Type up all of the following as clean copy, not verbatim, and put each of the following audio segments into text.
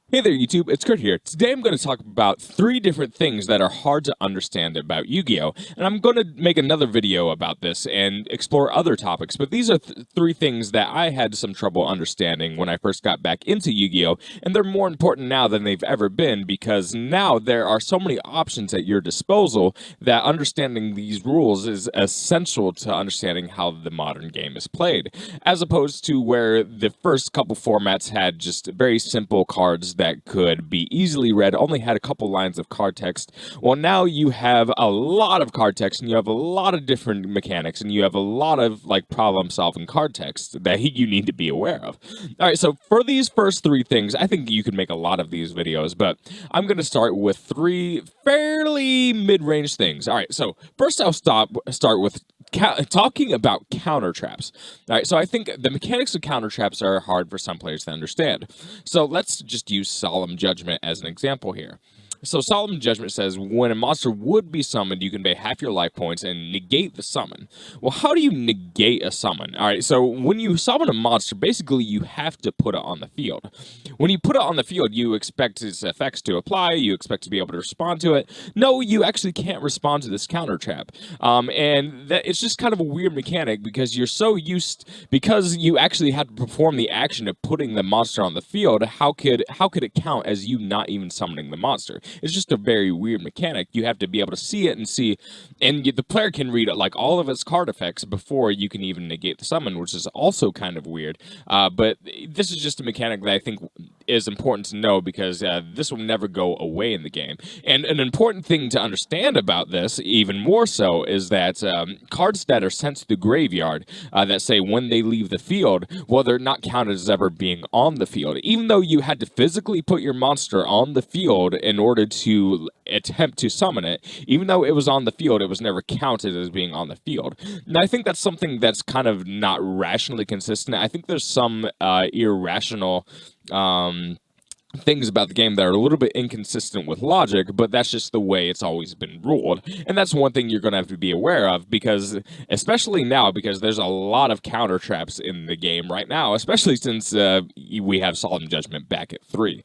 Hey there, YouTube. It's Kurt here. Today I'm going to talk about three different things that are hard to understand about Yu-Gi-Oh! And I'm going to make another video about this and explore other topics, but these are three things that I had some trouble understanding when I first got back into Yu-Gi-Oh! And they're more important now than they've ever been because now there are so many options at your disposal that understanding these rules is essential to understanding how the modern game is played, as opposed to where the first couple formats had just very simple cards that could be easily read, only had a couple lines of card text. Well, now you have a lot of card text and you have a lot of different mechanics and you have a lot of like problem solving card text that you need to be aware of. All right, so for these first three things, I think you could make a lot of these videos, but I'm going to start with three fairly mid-range things. All right, so first I'll start with talking about counter traps. All right, so I think the mechanics of counter traps are hard for some players to understand. So let's just use Solemn Judgment as an example here. So Solemn Judgment says when a monster would be summoned, you can pay half your life points and negate the summon. Well, how do you negate a summon? All right, so when you summon a monster, basically you have to put it on the field. When you put it on the field, you expect its effects to apply, you expect to be able to respond to it. No, you actually can't respond to this counter trap. And that it's just kind of a weird mechanic because you're so used, because you actually have to perform the action of putting the monster on the field. How could it count as you not even summoning the monster? It's just a very weird mechanic. You have to be able to see it and see, and the player can read like all of its card effects before you can even negate the summon, which is also kind of weird. But this is just a mechanic that I think is important to know because this will never go away in the game. And an important thing to understand about this, even more so, is that cards that are sent to the graveyard that say when they leave the field, well, they're not counted as ever being on the field. Even though you had to physically put your monster on the field in order to attempt to summon it, even though it was on the field, it was never counted as being on the field. And I think that's something that's kind of not rationally consistent. I think there's some irrational things about the game that are a little bit inconsistent with logic, but that's just the way it's always been ruled. And that's one thing you're going to have to be aware of because, especially now, because there's a lot of counter traps in the game right now, especially since we have Solemn Judgment back at 3.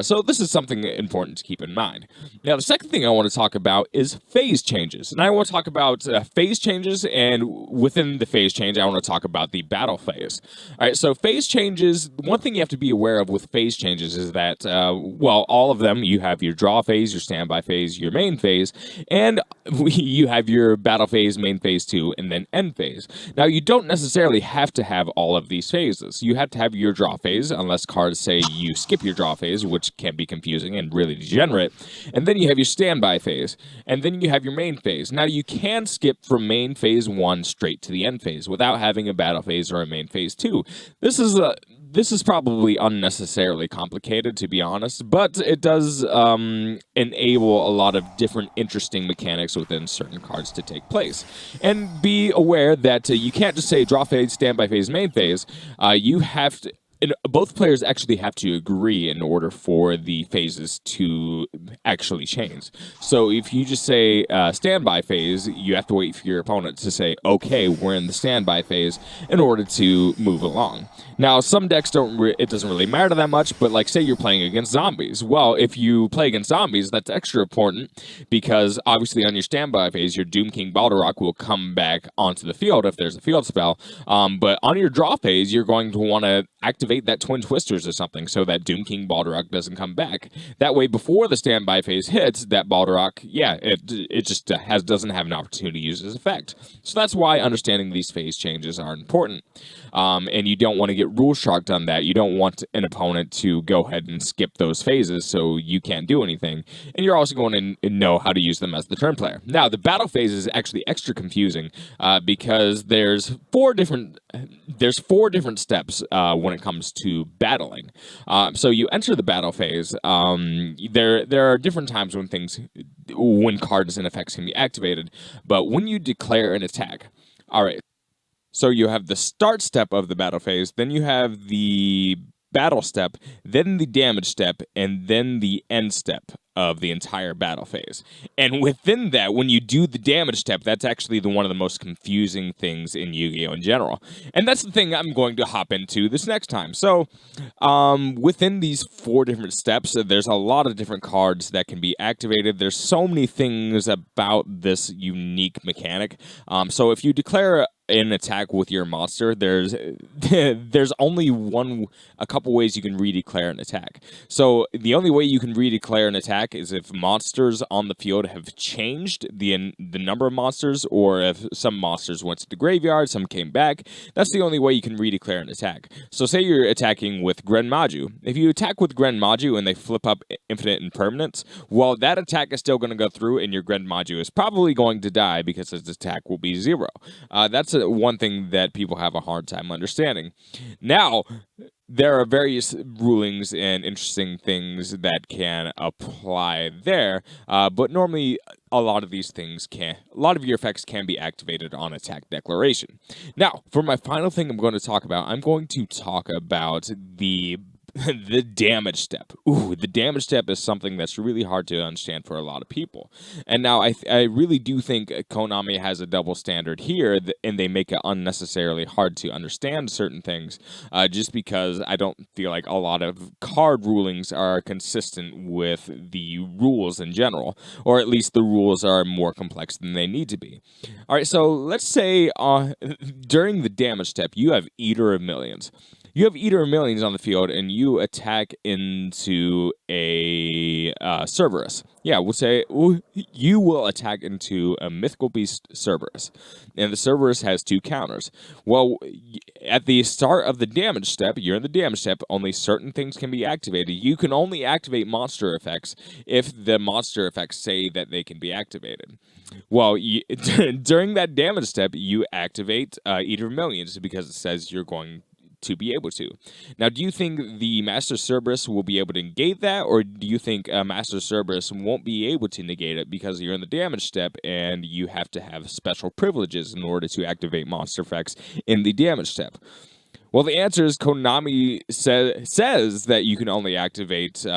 So this is something important to keep in mind. Now, the second thing I want to talk about is phase changes. And I want to talk about phase changes, and within the phase change, I want to talk about the battle phase. All right, so phase changes, one thing you have to be aware of with phase changes is that well, all of them, you have your draw phase, your standby phase, your main phase, and you have your battle phase, main phase 2, and then end phase. Now, you don't necessarily have to have all of these phases. You have to have your draw phase, unless cards say you skip your draw phase, which can be confusing and really degenerate. And then you have your standby phase, and then you have your main phase. Now, you can skip from main phase 1 straight to the end phase without having a battle phase or a main phase 2. This is probably unnecessarily complicated, to be honest, but it does enable a lot of different interesting mechanics within certain cards to take place. And be aware that you can't just say draw phase, standby phase, main phase. You have to. And both players actually have to agree in order for the phases to actually change. So if you just say standby phase, you have to wait for your opponent to say, okay, we're in the standby phase in order to move along. Now, some decks it doesn't really matter that much, but like say you're playing against zombies. Well, if you play against zombies, that's extra important because obviously on your standby phase, your Doom King Balderrock will come back onto the field if there's a field spell. But on your draw phase, you're going to want to activate that Twin Twisters or something so that Doom King Balderrock doesn't come back. That way, before the standby phase hits, that Balderrock, yeah, it just doesn't have an opportunity to use its effect. So that's why understanding these phase changes are important. And you don't want to get rule shocked on that. You don't want an opponent to go ahead and skip those phases so you can't do anything. And you're also going to know how to use them as the turn player. Now, the battle phase is actually extra confusing because there's four different steps when it comes to battling. So you enter the battle phase. There are different times when cards and effects can be activated, but when you declare an attack, all right. So you have the start step of the battle phase, then you have the battle step, then the damage step, and then the end step of the entire battle phase. And within that, when you do the damage step, that's actually one of the most confusing things in Yu-Gi-Oh! In general. And that's the thing I'm going to hop into this next time. So, within these 4 different steps, there's a lot of different cards that can be activated. There's so many things about this unique mechanic. So if you declare an attack with your monster, there's only a couple ways you can redeclare an attack. So the only way you can redeclare an attack is if monsters on the field have changed the number of monsters, or if some monsters went to the graveyard, some came back. That's the only way you can redeclare an attack. So say you're attacking with Gren Maju. If you attack with Gren Maju and they flip up infinite impermanence, well, that attack is still going to go through, and your Gren Maju is probably going to die because its attack will be 0. That's one thing that people have a hard time understanding. Now, there are various rulings and interesting things that can apply there, but normally a lot of your effects can be activated on attack declaration. Now, for my final thing I'm going to talk about, I'm going to talk about the damage step. Ooh, the damage step is something that's really hard to understand for a lot of people. And now I really do think Konami has a double standard here, and they make it unnecessarily hard to understand certain things, just because I don't feel like a lot of card rulings are consistent with the rules in general, or at least the rules are more complex than they need to be. All right, so let's say during the damage step, you have Eater of Millions. You have Eater of Millions on the field, and you attack into a Cerberus. Yeah, we'll say you will attack into a Mythical Beast Cerberus, and the Cerberus has 2 counters. Well, at the start of the damage step, you're in the damage step, only certain things can be activated. You can only activate monster effects if the monster effects say that they can be activated. Well, during that damage step, you activate Eater of Millions because it says you're going to be able to. Now, do you think the Master Cerberus will be able to negate that, or do you think Master Cerberus won't be able to negate it because you're in the damage step and you have to have special privileges in order to activate monster effects in the damage step? Well, the answer is Konami says that you can only activate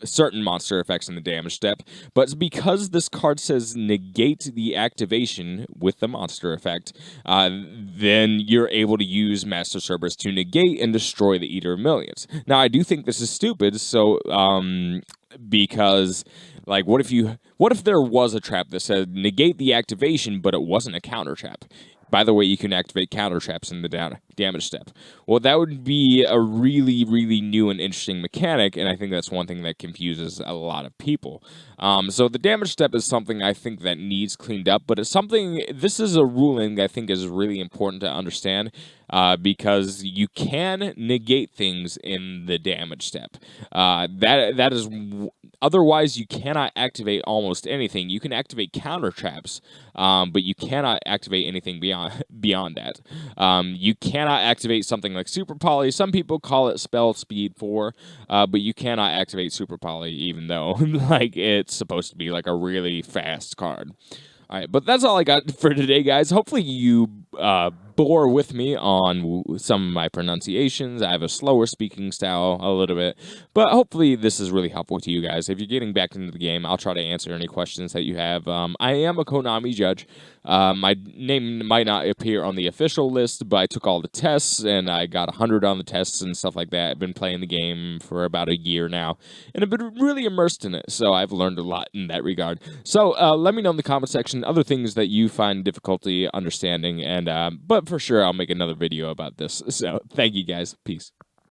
certain monster effects in the damage step, but because this card says negate the activation with the monster effect, then you're able to use Master Cerberus to negate and destroy the Eater of Millions. Now, I do think this is stupid, so because like what if there was a trap that said negate the activation, but it wasn't a counter trap? By the way, you can activate counter traps in the damage step. Well, that would be a really, really new and interesting mechanic, and I think that's one thing that confuses a lot of people. So the damage step is something I think that needs cleaned up, but this is a ruling that I think is really important to understand, because you can negate things in the damage step. That is otherwise you cannot activate almost anything. You can activate counter traps, but you cannot activate anything beyond that. You cannot activate something like Super Poly. Some people call it Spell Speed 4, but you cannot activate Super Poly, even though like it's supposed to be like a really fast card. All right, but that's all I got for today, guys. Hopefully you bore with me on some of my pronunciations. I have a slower speaking style a little bit, but hopefully this is really helpful to you guys. If you're getting back into the game, I'll try to answer any questions that you have. I am a Konami judge. My name might not appear on the official list, but I took all the tests, and I got 100 on the tests and stuff like that. I've been playing the game for about a year now, and I've been really immersed in it, so I've learned a lot in that regard. So let me know in the comment section other things that you find difficulty understanding, and but for sure I'll make another video about this. So thank you guys. Peace.